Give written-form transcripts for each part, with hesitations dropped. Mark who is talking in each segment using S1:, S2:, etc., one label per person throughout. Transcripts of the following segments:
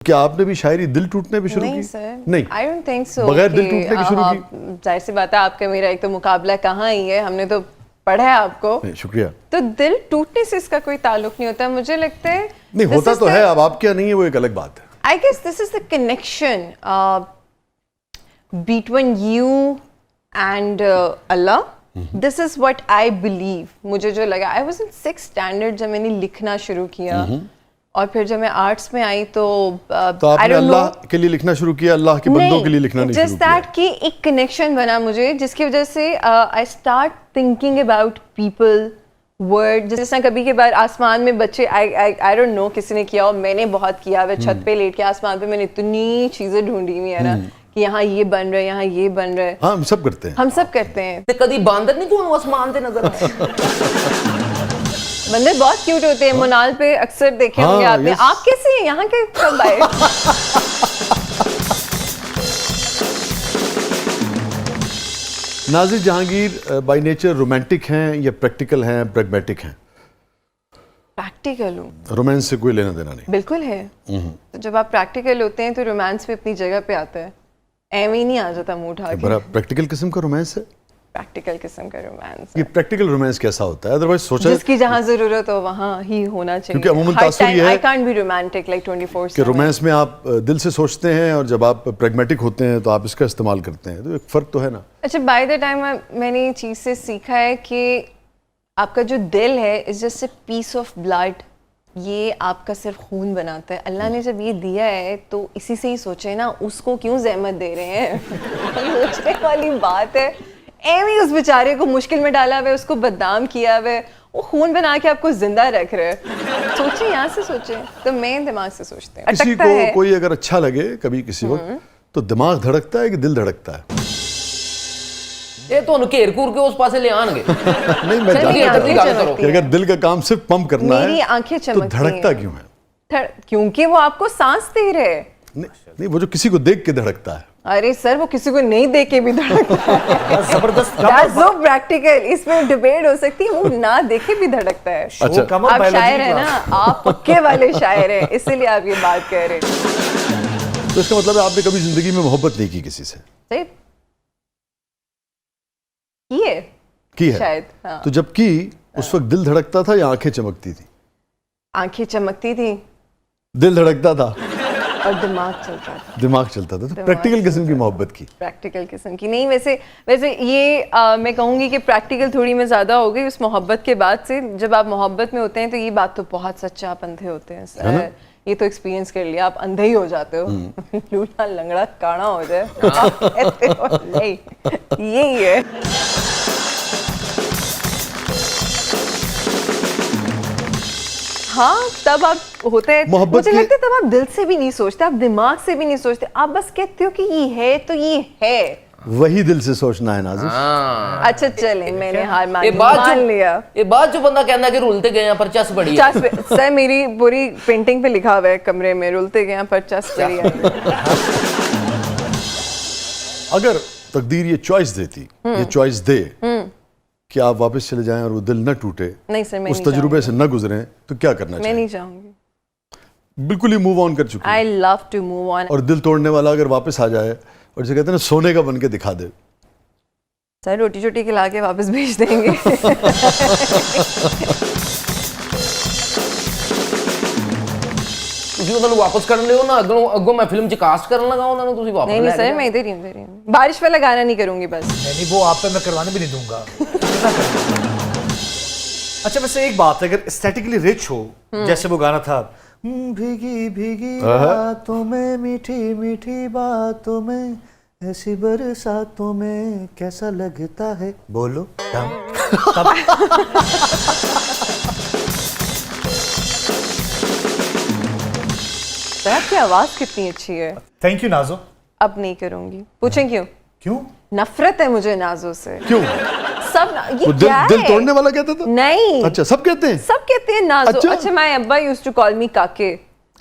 S1: क्या आपने भी शायरी दिल टूटने पे शुरू की?
S2: नहीं सर,
S1: नहीं,
S2: आई डोंट थिंक सो।
S1: बगैर दिल टूटने की शुरू की?
S2: जाहिर सी बात है, आपका मेरा एक तो मुकाबला कहाँ ही है, हमने तो पढ़ा है आपको।
S1: शुक्रिया।
S2: तो दिल टूटने से इसका कोई ताल्लुक नहीं होता, मुझे लगता है।
S1: नहीं होता तो है, अब आप क्या नहीं है वो एक अलग बात है।
S2: I guess this is the connection between you and Allah. This is what I believe. मुझे जो लगा, I was in 6th standard जब मैंने लिखना शुरू किया, और फिर जब मैं आर्ट्स में आई तो
S1: आपने अल्लाह के लिए लिखना शुरू किया, अल्लाह के बंदों के लिए लिखना नहीं शुरू किया?
S2: जस्ट दैट कि एक कनेक्शन बना मुझे, जिसकी वजह से I start thinking about people, word. जिस तरह कभी के बार आसमान में बच्चे, आई डोंट नो किसी ने किया, और मैंने बहुत किया है। छत पे लेट के आसमान पे मैंने इतनी चीजें ढूंढी हुई है ना, कि यहाँ ये बन रहा है, यहाँ ये बन रहा है।
S1: हाँ, हम सब करते हैं,
S2: हम सब करते हैं।
S3: कभी बांदर नहीं तो आसमान से नजर आए?
S2: बंदर बहुत क्यूट होते हैं, मुनाल पे अक्सर देखे होंगे आपने। आप कैसे हैं, यहाँ के कब आए?
S1: Nazir Jahangir by nature romantic हैं या प्रैक्टिकल हैं, प्रैग्मेटिक हैं?
S2: प्रैक्टिकल हूँ।
S1: रोमांस से कोई लेना देना नहीं?
S2: बिल्कुल है। तो जब आप प्रैक्टिकल होते हैं तो रोमांस भी अपनी जगह पे आता है, एम ही नहीं आ जाता मुंह उठा के।
S1: बड़ा प्रैक्टिकल किस्म का रोमांस है।
S2: प्रैक्टिकल किस्म का रोमांस।
S1: ये प्रैक्टिकल रोमांस कैसा होता है? अदरवाइज सोचा
S2: जिसकी जहाँ जरूरत हो वहाँ ही होना चाहिए।
S1: क्योंकि अमूमन तासुर ये है,
S2: I can't be romantic like 24/7
S1: कि रोमांस में आप दिल से सोचते हैं, और जब आप प्रैग्मेटिक होते हैं तो आप इसका इस्तेमाल करते हैं, तो एक फ़र्क तो है ना।
S2: अच्छा, बाय द टाइम मैंने ये चीज़ से सीखा है कि आपका जो दिल है is just a piece of blood. ये आपका सिर्फ खून बनाता है। अल्लाह ने जब ये दिया है तो इसी से ही सोचे ना, उसको क्यों जहमत दे रहे हैं? सोचने वाली बात है। एवी उस बेचारे को मुश्किल में डाला हुआ है, उसको बदनाम किया हुआ है, वो खून बना के आपको जिंदा रख रहे हैं। सोचे, यहाँ से सोचे। तो मैं दिमाग से सोचते हैं।
S1: किसी को कोई अगर अच्छा लगे कभी किसी वक्त, तो दिमाग धड़कता है कि दिल धड़कता है?
S3: ये तो घेर कूर के उस पास ले आएंगे।
S1: नहीं, मैं जानता हूं कि अगर दिल का काम सिर्फ पंप करना है,
S2: मेरी आंखें
S1: तो
S2: चमकती
S1: धड़कता क्यों है?
S2: क्योंकि वो आपको सांस दे रहे हैं।
S1: नहीं, वो जो किसी को देख के धड़कता है।
S2: अरे सर, वो किसी को नहीं देख के भी धड़कता है।
S4: जबरदस्त।
S2: That's so practical। इसमें डिबेट हो सकती है, वो ना देखे भी धड़कता है।
S1: अच्छा,
S2: आप शायर है ना, आप पक्के वाले शायर हैं, इसीलिए आप ये बात कह रहे हैं।
S1: तो इसका मतलब है आपने कभी जिंदगी में मोहब्बत नहीं की किसी से?
S2: सही
S1: की है
S2: शायद। हाँ।
S1: तो जब की, उस वक्त दिल धड़कता था या आंखें चमकती थी?
S2: आंखें चमकती थी,
S1: दिल धड़कता था
S2: और दिमाग चलता था।
S1: दिमाग चलता था। तो प्रैक्टिकल किस्म की मोहब्बत की?
S2: प्रैक्टिकल किस्म की नहीं। वैसे ये मैं कहूँगी कि प्रैक्टिकल थोड़ी में ज़्यादा हो गई उस मोहब्बत के बाद से। जब आप मोहब्बत में होते हैं तो ये बात तो बहुत सच्चा, आप अंधे होते हैं सर। ये तो एक्सपीरियंस कर लिया, आप अंधे ही हो जाते हो। लूला लंगड़ा काना हो जाए, यही है। हाँ, तब आप होते हैं, मुझे लगता है तब आप दिल से भी नहीं सोचते, आप दिमाग से भी नहीं सोचते, आप बस कहते हो कि ये है तो ये है।
S1: वही दिल से सोचना है नाज़िर।
S2: अच्छा चले, मैंने हार मान लिया।
S3: ये बात जो बंदा कहना कि रुलते गए पर चस बड़ी है।
S2: सर, मेरी पूरी पेंटिंग पे लिखा हुआ है कमरे में, रुलते गए पर चस बड़ी है।
S1: अगर तकदीर ये चॉइस देती, ये चॉइस दे कि आप वापस चले जाएं और वो दिल न टूटे,
S2: नहीं सर, मैं
S1: उस तजुर्बे से न गुजरें, तो क्या करना चाहिए?
S2: मैं नहीं चाहूंगी।
S1: बिल्कुल ही मूव ऑन कर चुके हैं।
S2: I love to move on.
S1: और दिल तोड़ने वाला अगर वापस आ जाए और जैसे कहते हैं ना, सोने का बन के दिखा दे,
S2: सर रोटी चोटी खिला के वापस भेज देंगे।
S3: ਤੁਸੀਂ ਉਹਨਾਂ ਨੂੰ ਵਾਪਸ ਕਰਨ ਲਿਓ ਨਾ, ਅੱਗੋਂ मैं फिल्म च कास्ट करन लगा ਉਹਨਾਂ ਨੂੰ, ਤੁਸੀਂ वापस
S2: नहीं सर, मैं इधर ही बारिश वाला गाना नहीं करूंगी बस।
S4: नहीं, वो आप पे मैं करवाने भी नहीं दूंगा। अच्छा, वैसे एक बात है, अगर एस्थेटिकली रिच हो, जैसे वो गाना था, भीगी भीगी बातों में, मीठी मीठी बातों में, ऐसी बरसातों में कैसा लगता है, बोलो
S2: सर आपकी आवाज कितनी अच्छी है।
S4: Thank you Nazo.
S2: अब नहीं करूंगी। पूछें क्यों?
S4: क्यों?
S2: नफरत है मुझे नाजो से।
S1: क्यों?
S2: सब ये
S1: तो
S2: क्या
S1: दिल तोड़ने वाला कहता था?
S2: नहीं।
S1: अच्छा, सब कहते हैं?
S2: सब कहते हैं नाजो। अच्छा, माय अब्बा used to call me Kake.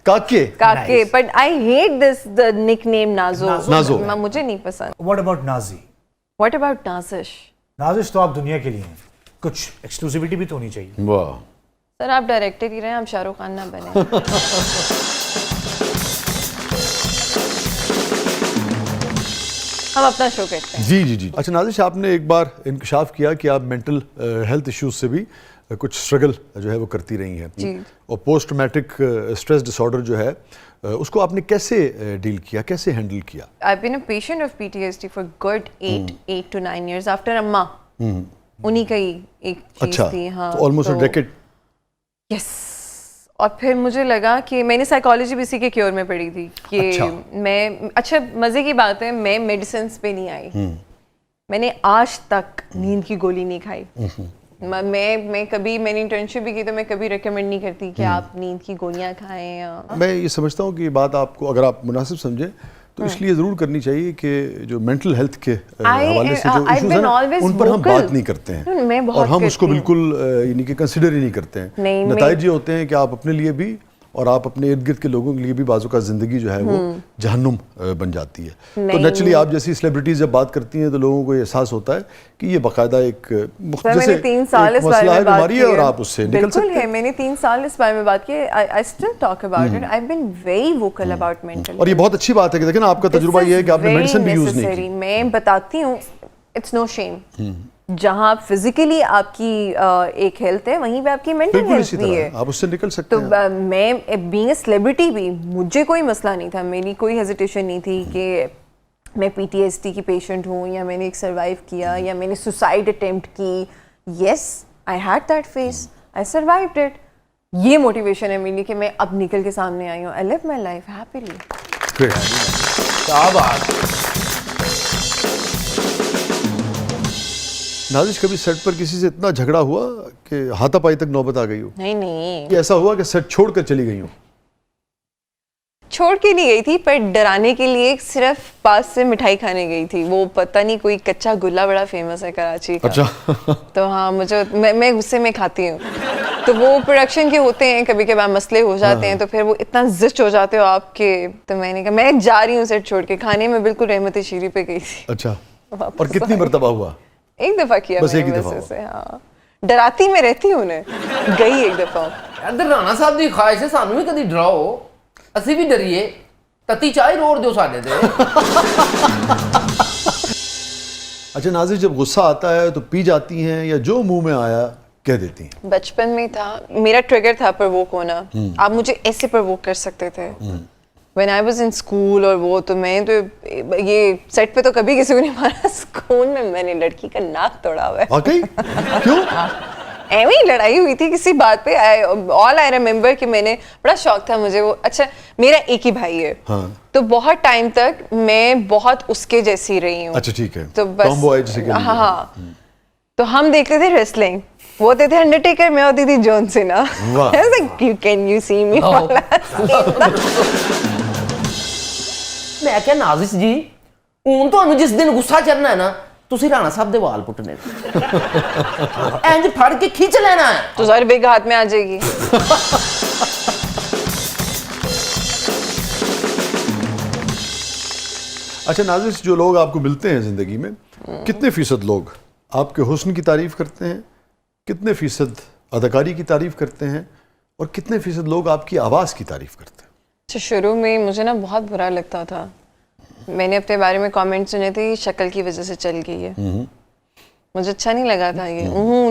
S1: Kake,
S2: but I hate this the nickname Nazo. मुझे नहीं पसंद।
S4: What about Nazi?
S2: What about Nazish?
S4: Nazish तो आप दुनिया के लिए हैं, कुछ एक्सक्लूसिविटी भी तो होनी चाहिए।
S1: वाह
S2: सर, आप डायरेक्टर ही रहे, हम शाहरुख खान ना बने। हम अपना शो करते हैं।
S1: जी जी जी। अच्छा नाज़िश, आपने एक बार इंकशाफ किया कि आप मेंटल हेल्थ इश्यूज से भी कुछ स्ट्रगल जो है वो करती रही हैं
S2: जी।
S1: और पोस्ट ट्रॉमेटिक स्ट्रेस डिसऑर्डर जो है उसको आपने कैसे डील किया, कैसे हैंडल किया?
S2: I've been a patient of PTSD for good 8 to 9 years after अम्मा। उन्हीं का ही एक चीज
S1: अच्छा,
S2: थी। हाँ,
S1: तो ऑलमोस्ट अ डेकेड।
S2: यस। और फिर मुझे लगा कि मैंने साइकोलॉजी भी इसी के क्योर में पढ़ी थी कि
S1: अच्छा।
S2: मैं, अच्छा मज़े की बात है, मैं मेडिसिन पे नहीं आई। मैंने आज तक नींद की गोली नहीं खाई। मैं कभी, मैंने इंटर्नशिप भी की तो मैं कभी रेकमेंड नहीं करती कि आप नींद की गोलियां खाएं या
S1: मैं ये समझता हूँ कि ये बात आपको अगर आप मुनासिब समझें तो इसलिए ज़रूर करनी चाहिए कि जो मेंटल हेल्थ के हवाले से जो इश्यूज हैं ना, उन पर हम बात नहीं करते हैं
S2: मैं बहुत
S1: और हम उसको
S2: करती हूँ।
S1: बिल्कुल यानी कि कंसिडर ही नहीं करते हैं।
S2: नहीं,
S1: नताइज ये होते हैं कि आप अपने लिए भी और आप अपने इर्द गिर्द के लोगों के लिए भी बाजू का ज़िंदगी जो है वो जहन्नुम बन जाती है। तो
S2: नहीं।
S1: नेचुरली आप जैसी सेलिब्रिटीज़ जब बात करती हैं तो लोगों को ये एहसास होता है कि ये बाकायदा एक
S2: सर, मैंने 3 साल इस बारे में बात
S1: बीमारी है और आप उससे निकल
S2: बिल्कुल
S1: सकते
S2: है।
S1: हैं।
S2: मैंने 3 साल इस बारे में बात की। I still talk about it. I have been very vocal about mental.
S1: और ये बहुत अच्छी बात है कि देखें ना, आपका तजुर्बा ये है कि आपने मेडिसिन भी यूज़ नहीं की।
S2: मैं बताती हूँ, इट्स नो शेम। जहाँ फिजिकली आपकी एक हेल्थ है, वहीं पे आपकी मेंटल
S1: बिल्कुल
S2: हेल्थ
S1: इसी
S2: भी है।
S1: तरह आप उससे निकल सकते
S2: तो
S1: हैं।
S2: मैं बीइंग अ सेलिब्रिटी भी, मुझे कोई मसला नहीं था, मेरी कोई हेजिटेशन नहीं थी कि मैं PTSD की पेशेंट हूँ या मैंने एक सर्वाइव किया या मैंने सुसाइड अटेम्प्ट की। Yes, I had that face, I survived it. ये मोटिवेशन है मेरी कि मैं अब निकल के सामने आई हूँ। I live my life happily.
S1: Great.
S3: क्या बात।
S1: नाज़िश, कभी सेट पर किसी से इतना झगड़ा हुआ कि हाथापाई तक नौबत आ गई हो?
S2: नहीं नहीं,
S1: कि ऐसा हुआ कि सेट छोड़ कर चली गई हो?
S2: छोड़ के नहीं गई थी, पर डराने के लिए सिर्फ पास से मिठाई खाने गई थी। वो पता नहीं कोई कच्चा गुल्ला बड़ा फेमस है कराची का।
S1: अच्छा।
S2: तो हाँ, मुझे मैं गुस्से में खाती हूँ। तो वो प्रोडक्शन के होते हैं, कभी कभार मसले हो जाते हैं, तो फिर वो इतना जिस्ट हो जाते हो आपके। तो मैंने कहा मैं जा रही हूँ सेट छोड़ के। खाने में बिल्कुल रहमत शीरी पे गई थी।
S1: अच्छा।
S2: वापस
S1: और कितनी मरतबा हुआ?
S2: एक दफा किया
S1: बस
S2: मैंने
S1: एक ही दफा
S2: वैसे से। हाँ, डराती मैं रहती हूँ उन्हें। गई एक दफा।
S3: इधर राणा साहब दी ख्वाहिश है सानू भी कदी डराओ, ਅਸੀਂ भी डरिए, तती चाय रोड़ दो साडे ते।
S1: अच्छा नाज़िश, जब गुस्सा आता है तो पी जाती हैं या जो मुंह में आया कह देती हैं?
S2: बचपन में था, मेरा ट्रिगर था प्रवोक होना। आप मुझे ऐसे प्रवोक कर सकते थे when I was in school. और वो तो मैं तो ये सेट पे तो कभी किसी को नहीं मारा। स्कूल में मैंने लड़की का नाक तोड़ा हुआ है।
S1: वाकई? क्यों?
S2: ऐਵੇਂ ही लड़ाई हुई थी किसी बात पे। ऑल आई रिमेम्बर कि मैंने, बड़ा शौक था मुझे वो। अच्छा, मेरा एक ही भाई है।
S1: हाँ।
S2: तो बहुत टाइम तक मैं बहुत उसके जैसी रही हूँ।
S1: अच्छा ठीक है।
S2: तो बस
S1: टॉमबॉय जिसे कहते हैं।
S2: हाँ हाँ। तो हम देखते थे रेसलिंग, वो होते थे अंडरटेकर, मैं होती थी जॉन सीना।
S1: वाह।
S2: कैन यू सी मी?
S3: मैं क्या नाज़िश जी, ਹੁਣ ਤੁਹਾਨੂੰ जिस दिन गुस्सा चढ़ना है ना, ਤੁਸੀਂ ਰਾਣਾ ਸਾਹਿਬ ਦੇ ਵਾਲ ਪੁੱਟਣੇ ਇੰਜ ਫੜ ਕੇ ਖਿੱਚ ਲੈਣਾ है।
S2: तो सारी बेग हाथ में आ जाएगी।
S1: अच्छा नाज़िश, जो लोग आपको मिलते हैं ज़िंदगी में, कितने फीसद लोग आपके हुस्न की तारीफ़ करते हैं, कितने फीसद अदाकारी की तारीफ़ करते हैं और कितने फीसद लोग आपकी आवाज़ की तारीफ़ करते हैं?
S2: अच्छा, शुरू में मुझे ना बहुत बुरा लगता था। मैंने अपने बारे में कमेंट सुने थे, शक्ल की वजह से चल गई है। मुझे अच्छा नहीं लगा था ये।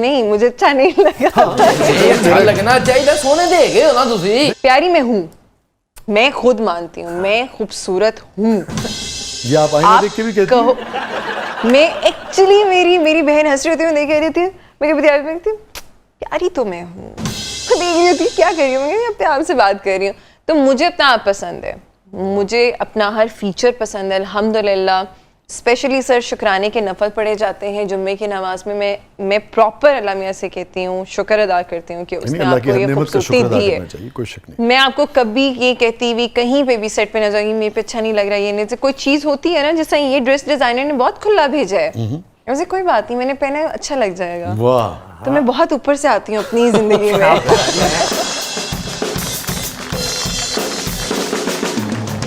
S2: नहीं, मुझे अच्छा नहीं लगा था।
S3: अच्छा लगना चाहिए, सोने दे गए हो ना तुसी।
S2: प्यारी मैं हूँ, मैं खुद मानती हूँ मैं खूबसूरत हूँ।
S1: ये आप आईना देख के भी कहती हैं?
S2: मैं एक्चुअली, मेरी बहन हंस रही होती है, मैं देख रही थी, मैं कभी ध्यान में देखती हूँ, प्यारी तो मैं हूँ। देख रही होती क्या कर रही हूँ, मैं अपने आप से बात कर रही हूँ। तो मुझे अपना आप पसंद है, मुझे अपना हर फीचर पसंद है अल्हम्दुलिल्लाह। स्पेशली सर शुक्राने के नफल पढ़े जाते हैं जुम्मे की नमाज में। मैं प्रॉपर अल्लाह मियाँ से कहती हूँ, शुक्र अदा करती हूँ कि उसने आपको ये खूबसूरती दी है।
S1: कोई शक नहीं।
S2: मैं आपको कभी ये कहती हुई कहीं पे भी सेट पे ना जाऊंगी मेरे पे अच्छा नहीं लग रहा है, ये नहीं। कोई चीज़ होती है ना, जैसे ये ड्रेस डिजाइनर ने बहुत खुला भेजा है, वैसे कोई बात नहीं, मैंने पहना अच्छा लग जाएगा।
S1: वाह।
S2: तो मैं बहुत ऊपर से आती हूँ अपनी जिंदगी में।